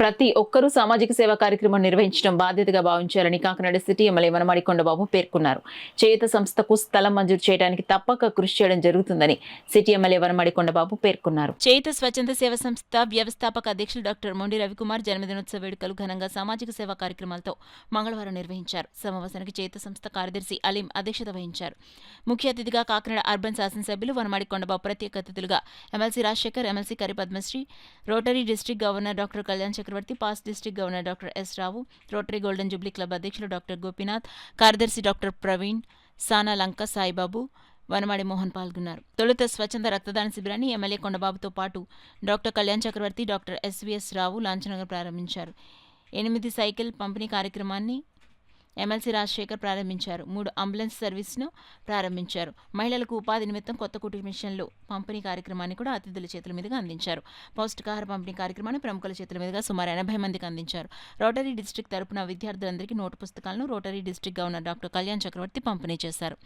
ప్రతి ఒక్కరూ సామాజిక సేవా కార్యక్రమం నిర్వహించడం బాధ్యతగా భావించాలని కాకినాడ సిటీ ఎమ్మెల్యే వనమాడి కొండబాబు పేర్కొన్నారు. చేయుత సంస్థకు స్థలం మంజూరు చేయడానికి తప్పక కృషి చేయడం జరుగుతుందని సిటీ ఎమ్మెల్యే వనమాడి కొండబాబు పేర్కొన్నారు. చేయుత స్వచ్ఛంద సేవా సంస్థ వ్యవస్థాపక అధ్యక్షులు డాక్టర్ మొండి రవికుమార్ జన్మదినోత్సవ వేడుకలు ఘనంగా సామాజిక సేవా కార్యక్రమాలతో మంగళవారం నిర్వహించారు. సమావేశానికి చేయుత సంస్థ కార్యదర్శి అలీం అధ్యక్షత వహించారు. ముఖ్య అతిథిగా కాకినాడ అర్బన్ శాసనసభ్యులు వనమాడి కొండబాబు, ప్రత్యేక అతిథులుగా MLC Rajashekar, MLC Kari Padmasri, Rotary district governor doctor Kalyan Chakravarthi, past district governor doctor S Rao, Rotary golden jubilee club అధ్యక్షులు డాక్టర్ గోపీనాథ్, కార్యదర్శి డాక్టర్ ప్రవీణ్, సానా లంక సాయిబాబు, వనమాడి మోహన్ పాల్గొన్నారు. తొలుత స్వచ్ఛంద రక్తదాన శిబిరాన్ని ఎమ్మెల్యే కొండబాబుతో పాటు డాక్టర్ కళ్యాణ్ చక్రవర్తి, డాక్టర్ ఎస్వీఎస్ రావు లాంఛనంగా ప్రారంభించారు. 8 సైకిల్ పంపిణీ కార్యక్రమాన్ని ఎమ్మెల్సీ రాజశేఖర్ ప్రారంభించారు. 3 అంబులెన్స్ సర్వీస్ను ప్రారంభించారు. మహిళలకు ఉపాధి నిమిత్తం కొత్త కుటీర మిషన్లు పంపిణీ కార్యక్రమాన్ని కూడా అతిథుల చేతుల మీదుగా అందించారు. పౌష్టికాహార పంపిణీ కార్యక్రమాన్ని ప్రముఖుల చేతుల మీదుగా సుమారు 80 మందికి అందించారు. రోటరీ డిస్ట్రిక్ట్ తరపున విద్యార్థులందరికీ నోటు పుస్తకాలను Rotary district governor doctor Kalyan Chakravarthi పంపిణీ చేశారు.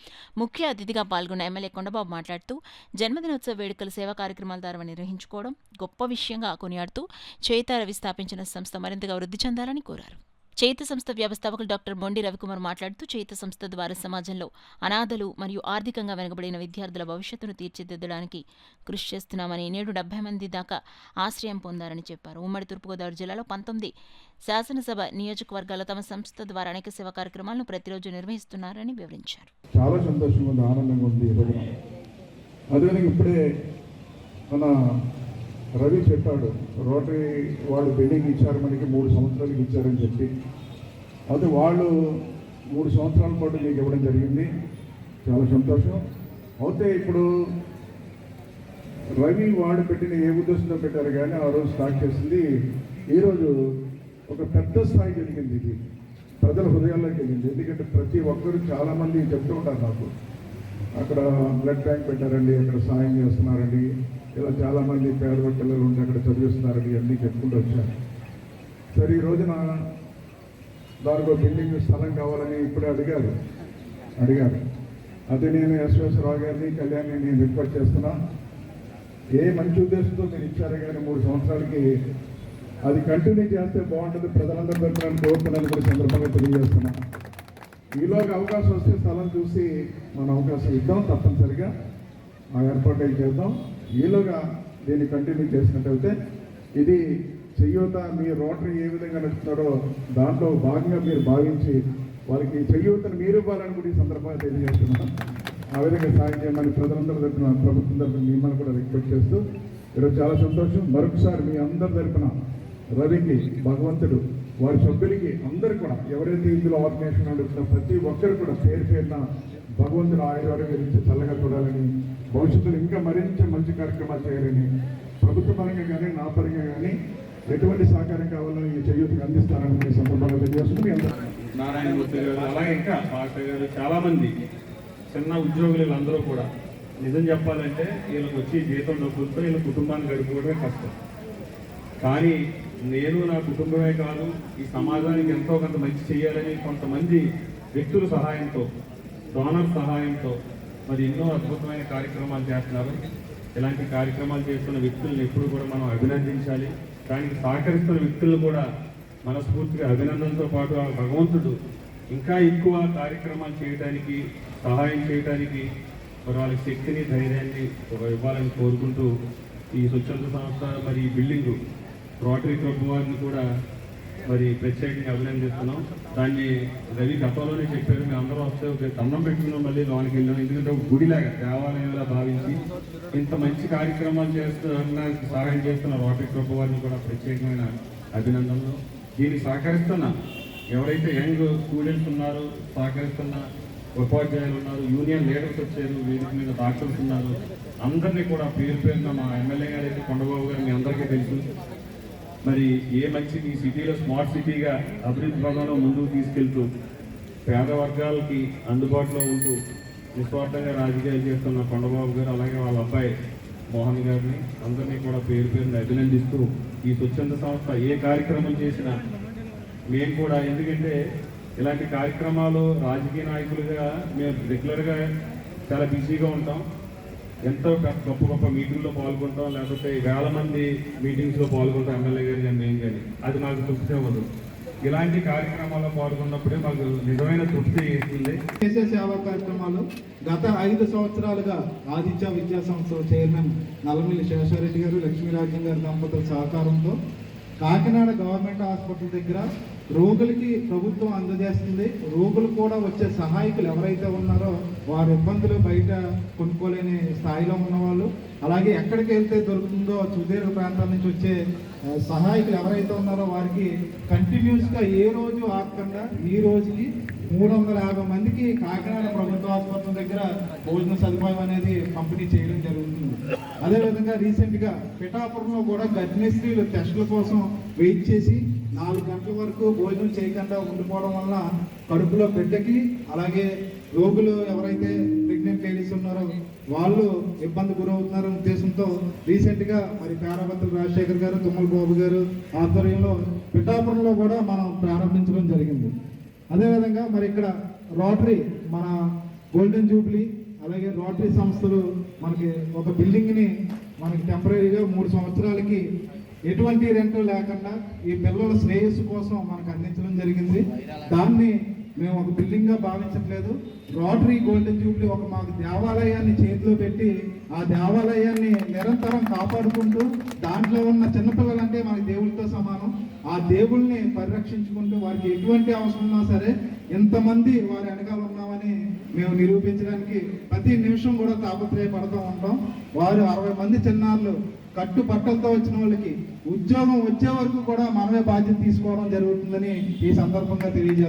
ముఖ్య అతిథిగా పాల్గొన్న ఎమ్మెల్యే కొండబాబు మాట్లాడుతూ, జన్మదినోత్సవ వేడుకలు సేవా కార్యక్రమాల ద్వారా నిర్వహించుకోవడం గొప్ప విషయంగా కొనియాడుతూ చేయుత రవి స్థాపించిన సంస్థ మరింతగా వృద్ధి చెందాలని కోరారు. చేయుత సంస్థ వ్యవస్థాపకులు డాక్టర్ మొండి రవికుమార్ మాట్లాడుతూ, చేయుత సంస్థ ద్వారా సమాజంలో అనాథలు మరియు ఆర్థికంగా వెనుకబడిన విద్యార్థుల భవిష్యత్తును తీర్చిదిద్దడానికి కృషి చేస్తున్నామని, నేడు 70 మంది దాకా ఆశ్రయం పొందారని చెప్పారు. ఉమ్మడి తూర్పుగోదావరి జిల్లాలో 19 శాసనసభ నియోజకవర్గాల్లో తమ సంస్థ ద్వారా అనేక సేవా కార్యక్రమాలను ప్రతిరోజు నిర్వహిస్తున్నారని వివరించారు. చాలా సంతోషంగా ఉంది, ఆనందంగా ఉంది. అదేవిధంగా ఇప్పుడే మన రవి చెప్పాడు, రోటరీ వాళ్ళు బిల్డింగ్ ఇచ్చారు, మనకి 3 సంవత్సరాలకి ఇచ్చారని చెప్పి. అది వాళ్ళు 3 సంవత్సరాల పాటు మీకు ఇవ్వడం జరిగింది. చాలా సంతోషం. అయితే ఇప్పుడు రవి వాడు పెట్టిన ఏ ఉద్దేశంతో పెట్టారు కానీ ఆ రోజు స్టార్ట్ చేసింది, ఈరోజు ఒక పెద్ద స్థాయి జరిగింది. ఇది ప్రజల హృదయాల్లోకి వెళ్ళింది. ఎందుకంటే ప్రతి ఒక్కరు చాలామంది చెప్తూ ఉంటారు నాకు, అక్కడ బ్లడ్ బ్యాంక్ పెట్టారండి, అక్కడ సాయం చేస్తున్నారండి, ఇలా చాలామంది పేద పిల్లలు ఉంటే అక్కడ చదివిస్తున్నారని అన్నీ చెప్పుకుంటూ వచ్చారు. సరే, ఈ రోజున దానికి బిల్డింగ్ స్థలం కావాలని ఇప్పుడే అడిగారు. అది నేను యశ్వేశ్వరరావు గారిని, కళ్యాణ్ని నేను రిక్వెస్ట్ చేస్తున్నా, ఏ మంచి ఉద్దేశంతో మీరు ఇచ్చారు కానీ 3 సంవత్సరాలకి అది కంటిన్యూ చేస్తే బాగుంటుంది, ప్రజలందరూ తరపున కోరుకున్నది కూడా సందర్భంగా తెలియజేస్తున్నా. ఈలోగా అవకాశం వస్తే స్థలం చూసి మనం అవకాశం ఇద్దాం, తప్పనిసరిగా ఆ ఏర్పాటు అయితే చేద్దాం. ఈలోగా దీన్ని కంటిన్యూ చేసినట్టయితే ఇది చేయూత మీ రోటరీ ఏ విధంగా నడుస్తున్నారో దాంట్లో భాగంగా మీరు భావించి వాళ్ళకి చేయూతను మీరు ఇవ్వాలని కూడా ఈ సందర్భంగా తెలియజేస్తున్నాం. ఆ విధంగా సాయం చేయమని ప్రజలందరూ తరపున, ప్రభుత్వం తరపున మిమ్మల్ని కూడా రిక్వెస్ట్ చేస్తూ, ఈరోజు చాలా సంతోషం. మరొకసారి మీ అందరి తరపున రవికి, భగవంతుడు, వారి సభ్యులకి అందరూ కూడా, ఎవరైతే ఇందులో ఆర్గనైజేషన్ నడుస్తున్న ప్రతి ఒక్కరు కూడా పేరు పేరున భగవంతుడు ఆయుర్వేదం ఇచ్చి చల్లగా చూడాలని, భవిష్యత్తులో ఇంకా మరింత మంచి కార్యక్రమాలు చేయాలని, ప్రభుత్వ పరంగా కానీ నా పరంగా కానీ ఎటువంటి సహకారం కావాలని ఈ చేయూతకు అందిస్తారని సందర్భంగా తెలియజేస్తుంది. నారాయణమూర్తి గారు, అలాగే ఇంకా డాక్టర్ గారు, చాలామంది చిన్న ఉద్యోగులు అందరూ కూడా నిజం చెప్పాలంటే వీళ్ళకి వచ్చి జీతం డబ్బులతో వీళ్ళ కుటుంబాన్ని గడుపుకోవడమే కష్టం. కానీ నేను, నా కుటుంబమే కాదు, ఈ సమాజానికి ఎంతో కొంత మంచి చేయాలని కొంతమంది వ్యక్తుల సహాయంతో, డోనర్ సహాయంతో మరి ఎన్నో అద్భుతమైన కార్యక్రమాలు చేస్తున్నారు. ఇలాంటి కార్యక్రమాలు చేస్తున్న వ్యక్తులను ఎప్పుడు కూడా మనం అభినందించాలి. దానికి సహకరిస్తున్న వ్యక్తులను కూడా మనస్ఫూర్తిగా అభినందనతో పాటు ఆ భగవంతుడు ఇంకా ఎక్కువ కార్యక్రమాలు చేయడానికి, సహాయం చేయడానికి మరి వాళ్ళకి శక్తిని, ధైర్యాన్ని ఇవ్వాలని కోరుకుంటూ ఈ స్వచ్ఛంద సంస్థ మరి ఈ బిల్డింగు రోటరీ క్లబ్ వారిని కూడా మరి ప్రత్యేకంగా అభినందిస్తున్నాం. దాన్ని రవి గతంలోనే చెప్పారు, మేము అందరూ వస్తే ఒక దండం పెట్టుకున్నాం, మళ్ళీ లోనికి వెళ్ళాం. ఎందుకంటే ఒక గుడిలాగా, దేవాలయంలా భావించి ఇంత మంచి కార్యక్రమాలు చేస్తున్న, సహాయం చేస్తున్న రోటరీ క్లబ్ వారిని కూడా ప్రత్యేకమైన అభినందనలు. దీనికి సహకరిస్తున్న ఎవరైతే యంగ్ స్టూడెంట్స్ ఉన్నారో, సహకరిస్తున్న ఉపాధ్యాయులు ఉన్నారు, యూనియన్ లీడర్స్ వచ్చారు, వేదిక మీద డాక్టర్స్ ఉన్నారు, అందరినీ కూడా పేరు పేరున మా ఎమ్మెల్యే గారు అయితే కొండబాబు గారు మీ అందరికీ తెలుసు. మరి ఏ మంచి ఈ సిటీలో స్మార్ట్ సిటీగా అభివృద్ధి పదంలో ముందుకు తీసుకెళ్తూ పేద వర్గాలకి అందుబాటులో ఉంటూ నిస్వార్థంగా రాజకీయాలు చేస్తున్న కొండబాబు గారు, అలాగే వాళ్ళ అబ్బాయి మోహన్ గారిని అందరినీ కూడా పేరు పేరుని అభినందిస్తూ, ఈ స్వచ్ఛంద సంస్థ ఏ కార్యక్రమం చేసినా మేము కూడా, ఎందుకంటే ఇలాంటి కార్యక్రమాలు రాజకీయ నాయకులుగా మేము రెగ్యులర్గా చాలా బిజీగా ఉంటాం. ఎంతో గొప్ప గొప్ప మీటింగ్లో పాల్గొంటాం, లేకపోతే వేల మంది మీటింగ్స్లో పాల్గొంటాం ఎమ్మెల్యే గారు కానీ మేము కానీ, అది మాకు తృప్తి అవ్వదు. ఇలాంటి కార్యక్రమాల్లో పాల్గొన్నప్పుడే మాకు నిజమైన తృప్తి ఇస్తుంది. చేసే సేవా కార్యక్రమాలు గత 5 సంవత్సరాలుగా ఆదిత్య విద్యా సంస్థ చైర్మన్ నల్లమిల్లి శేషారెడ్డి గారు, లక్ష్మీరాజ్యం గారి దంపతుల సహకారంతో కాకినాడ గవర్నమెంట్ హాస్పిటల్ దగ్గర రోగులకి ప్రభుత్వం అందజేస్తుంది. రోగులు కూడా వచ్చే సహాయకులు ఎవరైతే ఉన్నారో వారి ఇబ్బందులు బయట కొనుక్కోలేని స్థాయిలో ఉన్నవాళ్ళు, అలాగే ఎక్కడికి వెళ్తే దొరుకుతుందో సుదీర్ఘ ప్రాంతాల నుంచి వచ్చే సహాయకులు ఎవరైతే ఉన్నారో వారికి కంటిన్యూస్గా ఏ రోజు ఆపకుండా ఈ రోజుకి 350 మందికి కాకినాడ ప్రభుత్వ ఆసుపత్రి దగ్గర భోజన సదుపాయం అనేది పంపిణీ చేయడం జరుగుతుంది. అదేవిధంగా రీసెంట్గా పిఠాపురంలో కూడా గర్భిణీ స్త్రీలు టెస్టుల కోసం వెయిట్ చేసి 4 గంటల వరకు భోజనం చేయకుండా ఉండిపోవడం వల్ల కడుపులో బిడ్డకి, అలాగే రోగులు ఎవరైతే ప్రెగ్నెంట్ లేడీస్ ఉన్నారో వాళ్ళు ఇబ్బంది గురవుతున్నారనే ఉద్దేశంతో రీసెంట్గా మరి పేరాభద్రులు రాజశేఖర్ గారు, తుమ్మల బాబు గారు ఆధ్వర్యంలో పిఠాపురంలో కూడా మనం ప్రారంభించడం జరిగింది. అదేవిధంగా మరి ఇక్కడ రోటరీ, మన గోల్డెన్ జూబ్లీ, అలాగే రోటరీ సంస్థలు మనకి ఒక బిల్డింగ్ని మనకి టెంపరీగా 3 సంవత్సరాలకి ఎటువంటి రెంట్ లేకుండా ఈ పిల్లల శ్రేయస్సు కోసం మనకు అందించడం జరిగింది. దాన్ని మేము ఒక బిల్డింగ్గా భావించట్లేదు. రోటరీ గోల్డెన్ జూబ్లీ ఒక మాకు దేవాలయాన్ని చేతిలో పెట్టి ఆ దేవాలయాన్ని నిరంతరం కాపాడుకుంటూ దాంట్లో ఉన్న చిన్నపిల్లలంటే మనకి దేవుళ్ళతో సమానం. ఆ దేవుళ్ళని పరిరక్షించుకుంటూ వారికి ఎటువంటి అవసరం ఉన్నా సరే ఎంతమంది వారి వెనకాల ఉన్నామని మేము నిరూపించడానికి ప్రతి నిమిషం కూడా తాపత్రయపడుతూ ఉంటాం. వారు 60 మంది చిన్నారులు కట్టు బట్టలతో వచ్చిన వాళ్ళకి ఉద్యోగం వచ్చే వరకు కూడా మనమే బాధ్యత తీసుకోవడం జరుగుతుందని ఈ సందర్భంగా తెలియజేస్తాం.